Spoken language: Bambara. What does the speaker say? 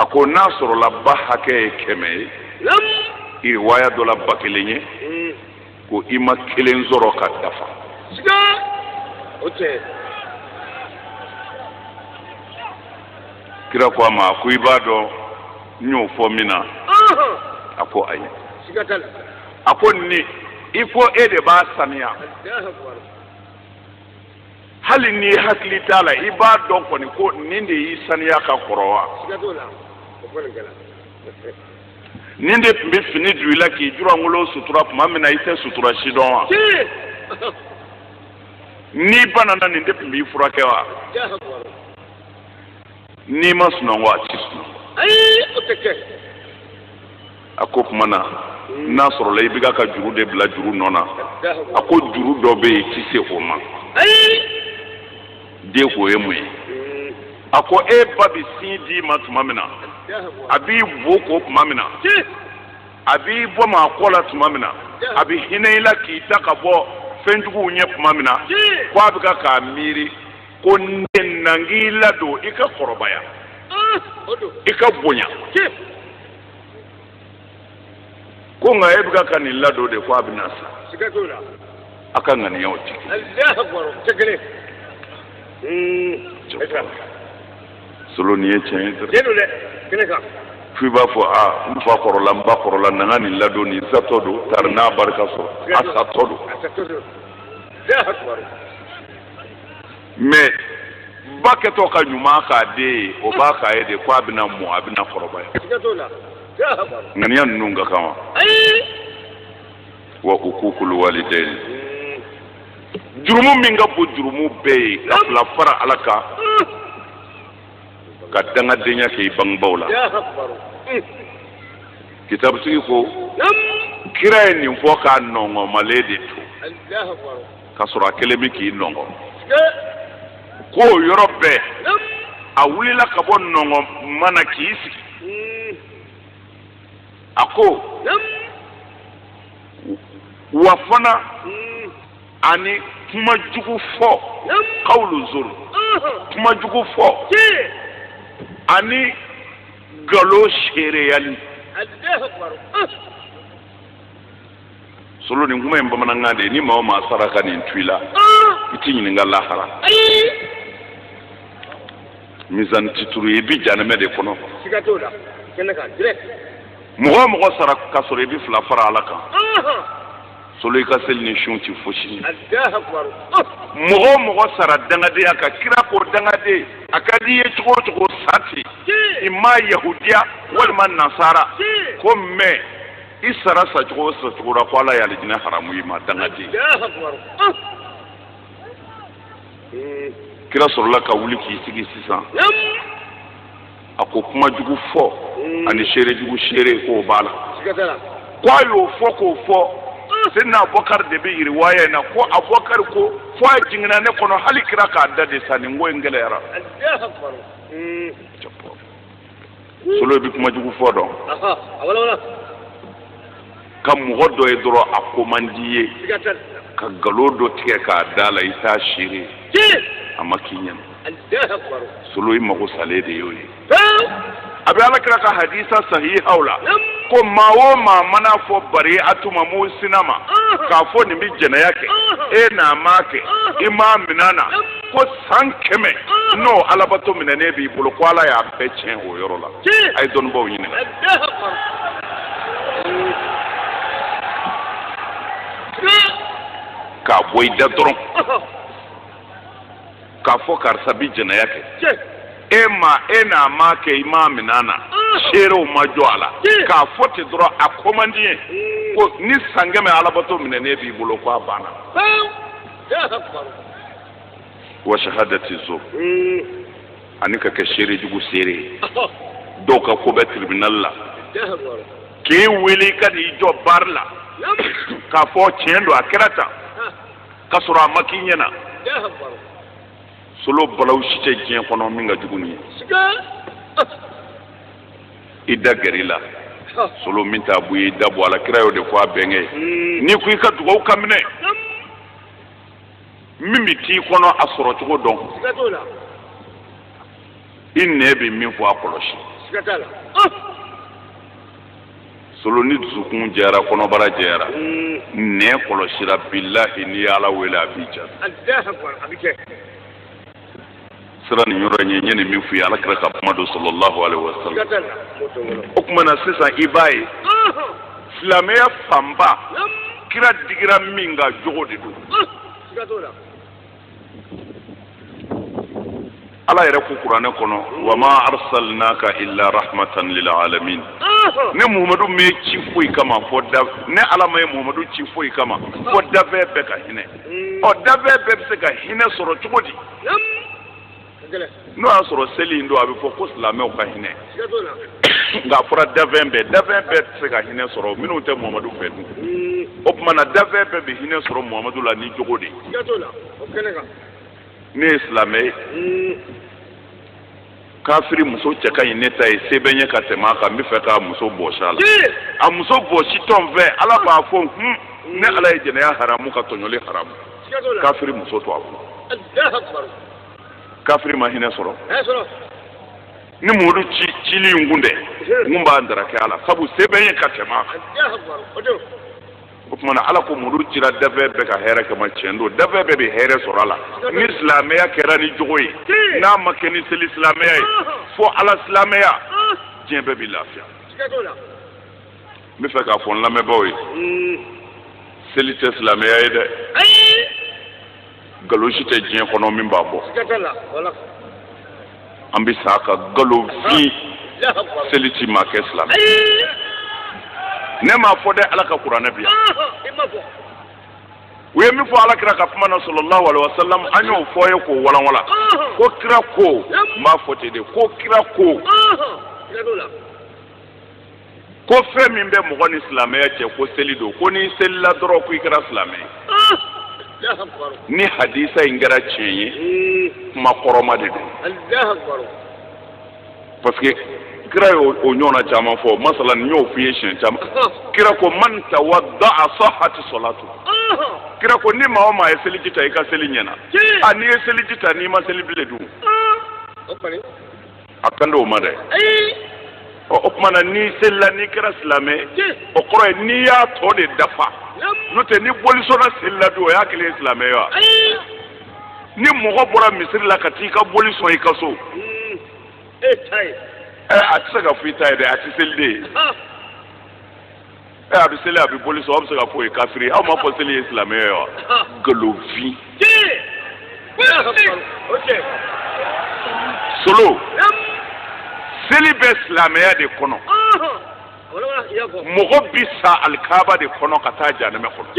ako n'a sɔrɔla ba hakɛ ye 100 ye riwaya dɔ la ba 1 ye ko i ma 1 sɔrɔ ka dafa kira ko a ma ko i b'a dɔn n y'o fɔ min na a ko ayi a ko ni i ko e de b'a saniya hali ni hakili t'a la i b'a dɔn kɔni ko nin de y'i saniya ka kɔrɔ wa nin de tun bɛ fini don i la k'i jurangolo sutura tuma min na i tɛ sutura si dɔn wa n'i banana nin de tun b'i furakɛ wa n'i ma sunɔgɔ a ti sunɔgɔ a ko tuma na n'a sɔrɔla i bɛ ka juru de bila juru nɔ na a ko juru dɔ bɛ yen i tɛ se o ma den ko ye mun ye a ko e ba bɛ sin d'i ma tuma min na a b'i bo ko tuma min na a b'i bɔ maa kɔ la tuma min na a bɛ hinɛ i la k'i ta ka bɔ fɛnjuguw ɲɛ tuma min na ko a bɛ k'a miiri ko ne na n k'i ladon i ka kɔrɔbaya i ka bonya ko nka e bɛ ka nin ladon de ko a bɛ na sa a ka ŋaniyaw tɛ kelen solo nin ye tiɲɛ ye dɛ f'i b'a fɔ n fa kɔrɔla n ba kɔrɔla na n ka nin ladon nin satɔ don tari n'a barika sɔrɔ a satɔ don mais ba kɛtɔ ka ɲuman k'a den ye o b'a k'a ye de ko a bɛna mɔ a bɛna kɔrɔbaya ŋaniya ninnu ka kan wa ukukul walidain jurumu min ka bon jurumu bɛɛ ye ka fila fara ala kan ka dangadenya kɛ i bangebaaw la kitabutigi ko kira ye nin fɔ k'a nɔngɔmalen de to ka sɔrɔ a kelen bɛ k'i nɔngɔ ko o yɔrɔ bɛɛ a wulila ka bɔ nɔngɔma na k'i sigi a ko wa fana ani kuma jugu fɔ kawulu zoro kuma jugu fɔ ani galo seereyali solo nin kuma in bamanankan de ni maa o maa sara ka nin to i la i t'i ɲininka lahara misani ti turu i bi janɛmɛ de kɔnɔ mɔgɔ o mɔgɔ sara ka sɔrɔ i bi fila fara ala kan solo i ka seli ni sun ti fosi ye mɔgɔ o mɔgɔ sara dangadenya kan kira ko dangaden a ka di i ye cogo o cogo sa ten i ma yahudiya walima nasara ko mɛ i sara sacogo o sacogo la ko ala ye alijinɛ haramu i ma dangaden kira sɔrɔla ka wuli k'i sigi sisan a ko kuma jugu fɔ ani seere jugu seere k'o b'a la ko a y'o fɔ k'o fɔ Seydina Abubakar de bɛ riwaya in na ko Abubakar ko fɔ a jiginna ne kɔnɔ hali kira k'a da de sa nin ko in gɛlɛyara solo bɛ kuma jugu fɔ dɔn ka mɔgɔ dɔ ye dɔrɔn a ko man di ye ka nkalon dɔ tigɛ k'a da la i t'a seere a ma k'i ɲɛna solo i mago salen de y'o ye a bɛ alakira ka hadisa sahihaw la ko maa o maa mana fɔ bari atuma mu sina ma k'a fɔ nin bɛ jɛnɛya kɛ e n'a ma kɛ i m'a minɛ na ko san 100 n'o alabato minɛnen b'i bolo ko ala y'a bɛɛ tiɲɛ o yɔrɔ la a ye dɔnnibaw ɲininka k'a bɔ i da dɔrɔn k'a fɔ karisa bɛ jɛnɛya kɛ e n'a ma kɛ i m'a minɛ na seerew ma jɔ a la k'a fɔ ten dɔrɔn a ko man di ye ko ni san 100 alabato minɛnen b'i bolo ko a banna wa shahadati zo ani ka kɛ seere jugu seere ye dɔw ka ko bɛ tribunal la k'i wele ka n'i jɔ baari la k'a fɔ tiɲɛ don a kɛra tan ka sɔrɔ a ma k'i ɲɛna solo balawu si tɛ diɲɛ kɔnɔ min ka jugu ni ye i da gɛrɛ la solo min t'a bu ye i da bɔ a la kira y'o de fɔ a bɛnkɛ n'i ko i ka dugawu ka minɛ min bɛ k'i kɔnɔ a sɔrɔ cogo dɔn i nɛ bɛ min fɔ a kɔlɔsi solo ni dusukun jɛra kɔnɔbara jɛra nɛ kɔlɔsira billahi ni ala wele a b'i ja sira ni yɔrɔ ɲɛ ɲɛ ni min f'i ye ala kira ka kuma do sallallahu alaihi wasallam o kuma na sisan i b'a ye silamɛya fanba kira digira min ka jogo de do ala yɛrɛ ko kuranɛ kɔnɔ wa ma arsalnaka illa rahmatan lil alamin ne muhamadu me ci foyi kama fo da ne ala ma ye muhamadu ci foyi kama fo dafɛ bɛɛ ka hinɛ dafɛ bɛɛ bɛ se ka hinɛ sɔrɔ cogo di n'o y'a sɔrɔ seli in don a bɛ fɔ ko silamɛw ka hinɛ nka a fɔra dafɛn bɛɛ tɛ se ka hinɛ sɔrɔ minnu tɛ muhamadu fɛ dun o tuma na dafɛn bɛɛ bɛ hinɛ sɔrɔ muhamadu la ni jogo de ne ye silamɛ ye kafiri muso cɛ ka ɲi ne ta ye se bɛ ɲɛ ka tɛmɛ a kan n bɛ fɛ ka muso bɔsi a la a muso bɔsi tɔn fɛ ala b'a fɔ ne ala ye jɛnɛya haramu ka tɔɲɔli haramu kafiri muso to a bolo kafiri ma hinɛ sɔrɔ ni muhamadu cili in kun dɛ n kun b'a darake a la sabu se bɛ ɲɛ ka tɛmɛ a kan o tuma na ala ko muhamadu cira dafɛ bɛɛ ka hɛrɛ kama tiɲɛ don dafɛ bɛɛ bɛ hɛrɛ sɔrɔ a la ni silamɛya kɛra ni jogo ye n'a ma kɛ ni seli silamɛya ye fo ala silamɛya diɲɛ bɛɛ bɛ lafiya n bɛ fɛ k'a fɔ n lamɛnbaaw ye seli tɛ silamɛya ye dɛ nkalon si tɛ diɲɛ kɔnɔ min b'a bɔ an bɛ sa ka nkalon fin seli ti ma kɛ silamɛ ne m'a fɔ dɛ ala ka kuranɛ bi yan u ye min fɔ ala kira ka kuma na sallallahu alaihi wasallam an y'o fɔ ye k'o walanwalan ko kira ko n b'a fɔ ten de ko kira ko ko fɛn min bɛ mɔgɔ ni silamɛya cɛ ko seli don ko n'i selila dɔrɔn ko i kɛra silamɛ ye ni hadisa in kɛra tiɲɛ ye kuma kɔrɔma de don parce que kira y'o ɲɔgɔnna caman fɔ masala n y'o f'i ye siɲɛ caman kira ko man tawadda'a sahhati salatu kira ko ni maa o maa ye seliji ta i ka seli ɲɛna n'i ye seliji ta n'i ma seli bilen dun a kan d'o ma dɛ o tuma na n'i selila n'i kɛra silamɛ o kɔrɔ ye n'i y'a tɔ de dafa n'o tɛ ni bolisɔnna selila dun o y'a kelen ye silamɛ ye wa ni mɔgɔ bɔra misiri la ka t'i ka boli sɔn i ka so a tɛ se ka fɔ i ta ye dɛ a tɛ seli de ye a bɛ seli a bɛ boli sɔn aw bɛ se ka fɔ o ye kafiri aw ma fɔ seli ye silamɛya ye wa nkalonfin solo seli bɛ silamɛya de kɔnɔ mɔgɔ bi sa alikaba de kɔnɔ ka taa jahanɛmɛ kɔnɔ